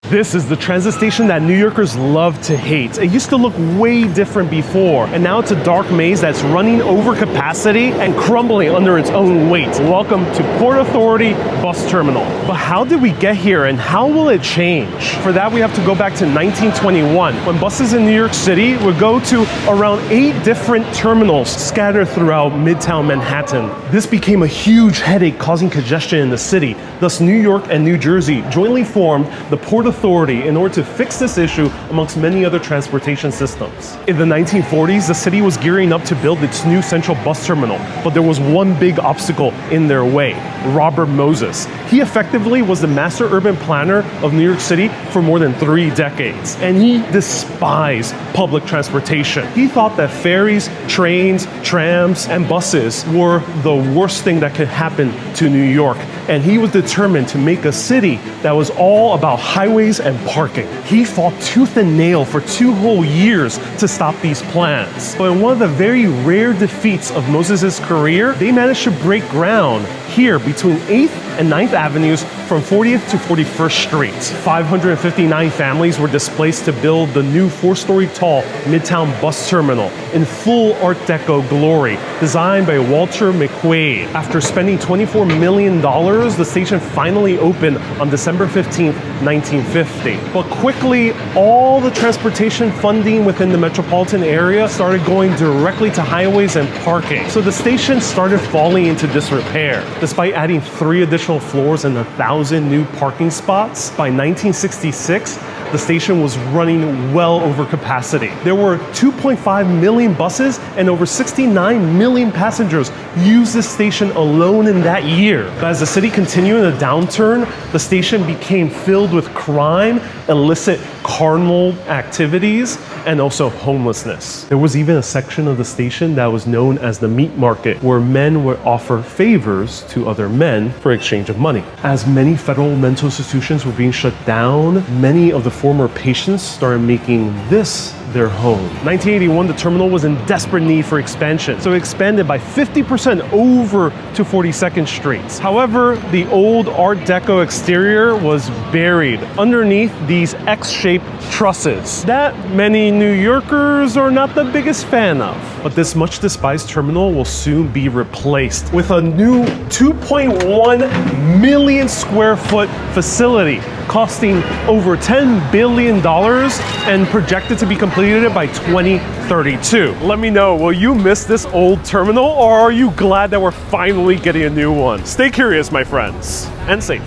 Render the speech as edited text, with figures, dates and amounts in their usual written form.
This is the transit station that New Yorkers love to hate. It used to look way different before, and now it's a dark maze that's running over capacity and crumbling under its own weight. Welcome to Port Authority Bus Terminal. But how did we get here and how will it change? For that, we have to go back to 1921, when buses in New York City would go to around 8 different terminals scattered throughout Midtown Manhattan. This became a huge headache, causing congestion in the city. Thus, New York and New Jersey jointly formed the Port Authority in order to fix this issue amongst many other transportation systems. In the 1940s, the city was gearing up to build its new central bus terminal, but there was one big obstacle in their way: Robert Moses. He effectively was the master urban planner of New York City for more than 3 decades, and he despised public transportation. He thought that ferries, trains, trams, and buses were the worst thing that could happen to New York, and he was determined to make a city that was all about highways and parking. He fought tooth and nail for 2 whole years to stop these plans. But in one of the very rare defeats of Moses' career, they managed to break ground here between 8th and 9th Avenues from 40th to 41st Street. 559 families were displaced to build the new 4-story tall Midtown Bus Terminal in full Art Deco glory, designed by Walter McQuaid. After spending $24 million, the station finally opened on December 15th, 1950. But quickly, all the transportation funding within the metropolitan area started going directly to highways and parking. So the station started falling into disrepair. Despite adding 3 additional floors and 1,000 new parking spots, by 1966, the station was running well over capacity. There were 2.5 million buses and over 69 million passengers used this station alone in that year. But as the city continued in a downturn, the station became filled with crime, illicit carnival activities, and also homelessness. There was even a section of the station that was known as the meat market, where men would offer favors to other men for exchange of money. As many federal mental institutions were being shut down, many of the former patients started making this their home. 1981, the terminal was in desperate need for expansion, so it expanded by 50% over to 42nd Street. However, the old Art Deco exterior was buried underneath these X-shaped trusses that many New Yorkers are not the biggest fan of. But this much despised terminal will soon be replaced with a new 2.1 million square foot facility costing over $10 billion and projected to be completed by 2032. Let me know, will you miss this old terminal, or are you glad that we're finally getting a new one? Stay curious, my friends, and safe.